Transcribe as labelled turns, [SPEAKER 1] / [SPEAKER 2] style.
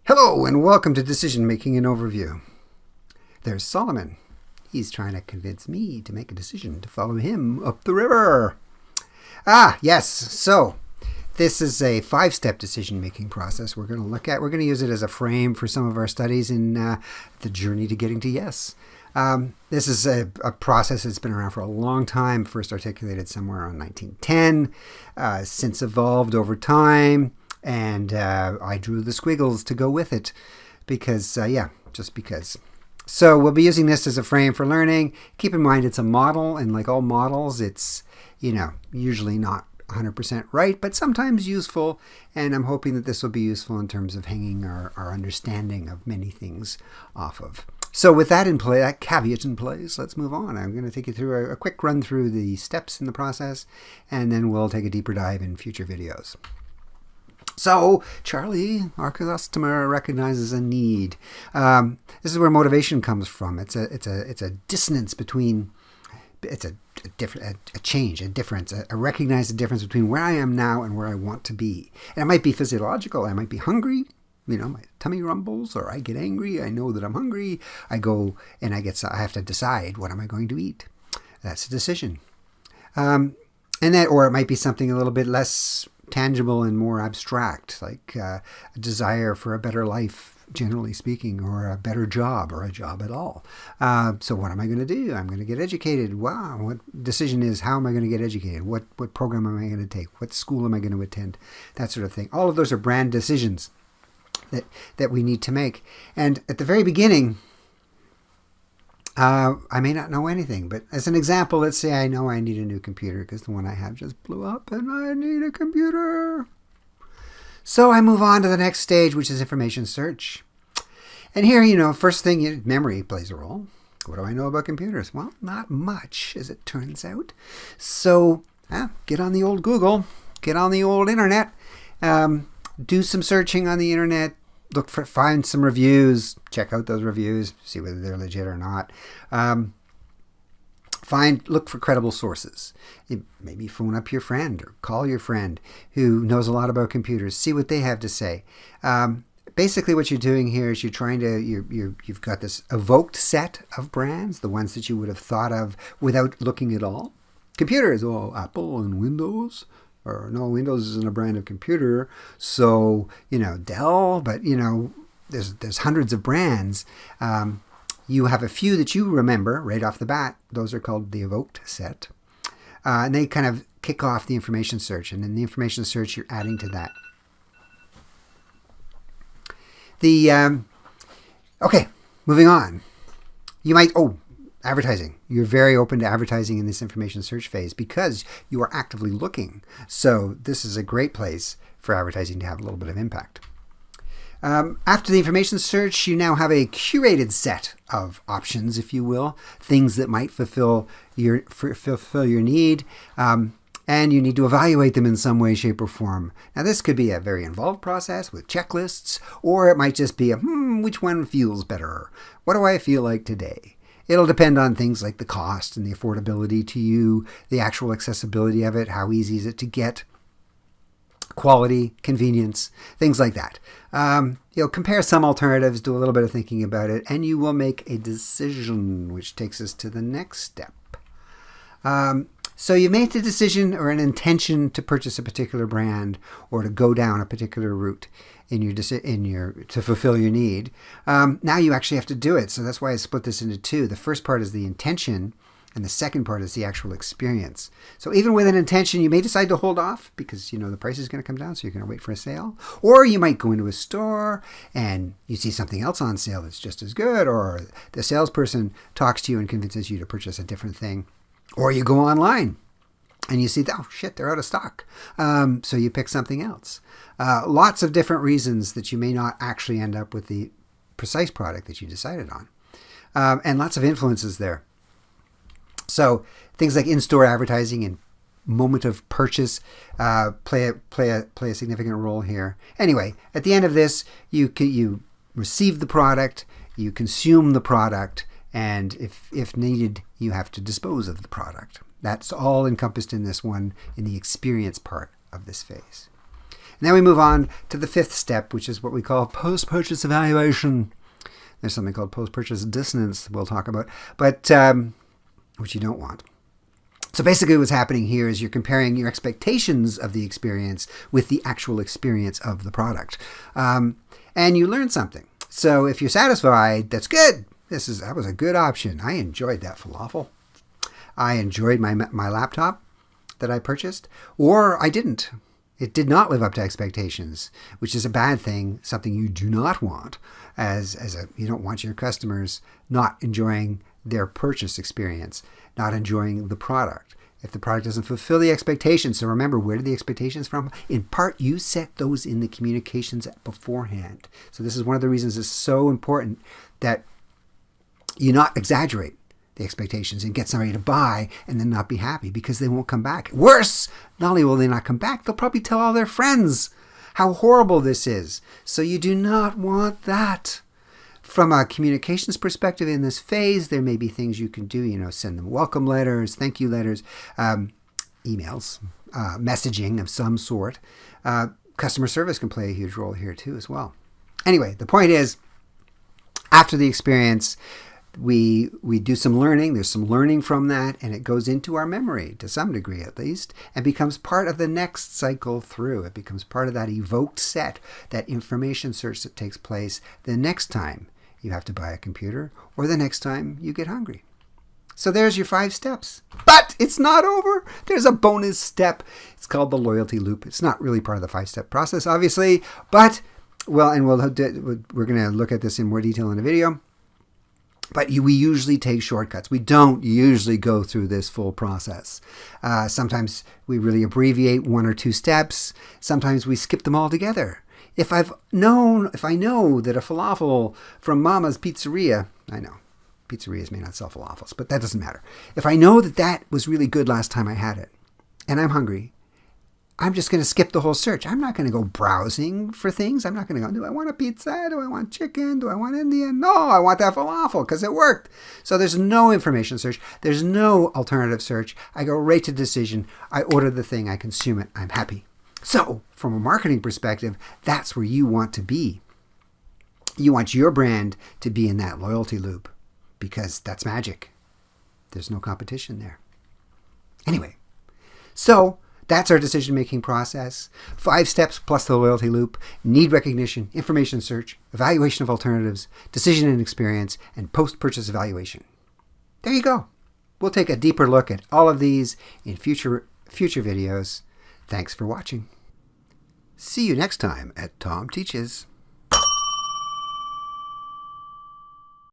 [SPEAKER 1] Hello and welcome to Decision Making and Overview. There's Solomon. He's trying to convince me to make a decision to follow him up the river. Yes. So this is a 5-step decision-making process we're going to look at. We're going to use it as a frame for some of our studies in the journey to getting to yes. This is a process that's been around for a long time, first articulated somewhere around 1910, since evolved over time. And I drew the squiggles to go with it because, just because. So we'll be using this as a frame for learning. Keep in mind it's a model, and like all models, it's, usually not 100% right, but sometimes useful. And I'm hoping that this will be useful in terms of hanging our understanding of many things off of. So with that in play, that caveat in place, let's move on. I'm going to take you through a quick run through the steps in the process, and then we'll take a deeper dive in future videos. So Charlie, our customer, recognizes a need. This is where motivation comes from. It's a dissonance between. It's a change, a difference. I recognize the difference between where I am now and where I want to be. And it might be physiological. I might be hungry. My tummy rumbles, or I get angry. I know that I'm hungry. I go and I have to decide, what am I going to eat? That's a decision. Or it might be something a little bit less tangible and more abstract, like a desire for a better life, generally speaking, or a better job, or a job at all. So what am I going to do? I'm going to get educated. Wow, what decision is, how am I going to get educated? What program am I going to take? What school am I going to attend? That sort of thing. All of those are brand decisions that we need to make. And at the very beginning, I may not know anything, but as an example, let's say I know I need a new computer because the one I have just blew up and I need a computer. So I move on to the next stage, which is information search. And here, first thing, memory plays a role. What do I know about computers? Well, not much, as it turns out. So get on the old Google, get on the old internet, do some searching on the internet. Find some reviews, check out those reviews, see whether they're legit or not. Look for credible sources. Maybe phone up your friend or call your friend who knows a lot about computers. See what they have to say. Basically, what you're doing here is you've got this evoked set of brands, the ones that you would have thought of without looking at all. Computers, Apple and Windows. Or no, Windows isn't a brand of computer, so Dell. But there's hundreds of brands. You have a few that you remember right off the bat. Those are called the evoked set, and they kind of kick off the information search. And in the information search, you're adding to that. Okay, moving on. You might advertising. You're very open to advertising in this information search phase because you are actively looking. So this is a great place for advertising to have a little bit of impact. After the information search, you now have a curated set of options, if you will, things that might fulfill your need. And you need to evaluate them in some way, shape, or form. Now, this could be a very involved process with checklists, or it might just be which one feels better? What do I feel like today? It'll depend on things like the cost and the affordability to you, the actual accessibility of it, how easy is it to get, quality, convenience, things like that. Compare some alternatives, do a little bit of thinking about it, and you will make a decision, which takes us to the next step. So you've made the decision or an intention to purchase a particular brand or to go down a particular route to fulfill your need. Now you actually have to do it. So that's why I split this into two. The first part is the intention, and the second part is the actual experience. So even with an intention, you may decide to hold off because the price is going to come down, so you're going to wait for a sale. Or you might go into a store and you see something else on sale that's just as good, or the salesperson talks to you and convinces you to purchase a different thing. Or you go online and you see, they're out of stock. So you pick something else. Lots of different reasons that you may not actually end up with the precise product that you decided on. And lots of influences there. So things like in-store advertising and moment of purchase play a significant role here. Anyway, at the end of this, you receive the product, you consume the product, and if needed, you have to dispose of the product. That's all encompassed in this one, in the experience part of this phase. Now we move on to the fifth step, which is what we call post-purchase evaluation. There's something called post-purchase dissonance we'll talk about, but which you don't want. So basically what's happening here is you're comparing your expectations of the experience with the actual experience of the product. And you learn something. So if you're satisfied, that's good. That was a good option. I enjoyed that falafel. I enjoyed my laptop that I purchased, or I didn't. It did not live up to expectations, which is a bad thing, something you do not want. You don't want your customers not enjoying their purchase experience, not enjoying the product. If the product doesn't fulfill the expectations, so remember, where did the expectations from? In part, you set those in the communications beforehand. So this is one of the reasons it's so important that you not exaggerate the expectations and get somebody to buy and then not be happy because they won't come back. Worse, not only will they not come back, they'll probably tell all their friends how horrible this is. So you do not want that. From a communications perspective in this phase, there may be things you can do, send them welcome letters, thank you letters, emails, messaging of some sort. Customer service can play a huge role here too as well. Anyway, the point is, after the experience, we do some learning. There's some learning from that, and it goes into our memory to some degree at least, and becomes part of the next cycle through. It becomes part of that evoked set, that information search that takes place the next time you have to buy a computer or the next time you get hungry. So there's your 5 steps. But it's not over. There's a bonus step. It's called the loyalty loop. It's not really part of the 5-step process, obviously, but we're going to look at this in more detail in a video. But we usually take shortcuts. We don't usually go through this full process. Sometimes we really abbreviate 1 or 2 steps. Sometimes we skip them all together. If I know that a falafel from Mama's Pizzeria, I know pizzerias may not sell falafels, but that doesn't matter. If I know that was really good last time I had it, and I'm hungry, I'm just going to skip the whole search. I'm not going to go browsing for things. I'm not going to go, do I want a pizza? Do I want chicken? Do I want Indian? No, I want that falafel because it worked. So there's no information search. There's no alternative search. I go right to decision. I order the thing. I consume it. I'm happy. So from a marketing perspective, that's where you want to be. You want your brand to be in that loyalty loop because that's magic. There's no competition there. Anyway, so that's our decision-making process. 5 steps plus the loyalty loop: need recognition, information search, evaluation of alternatives, decision and experience, and post-purchase evaluation. There you go. We'll take a deeper look at all of these in future videos. Thanks for watching. See you next time at Tom Teaches.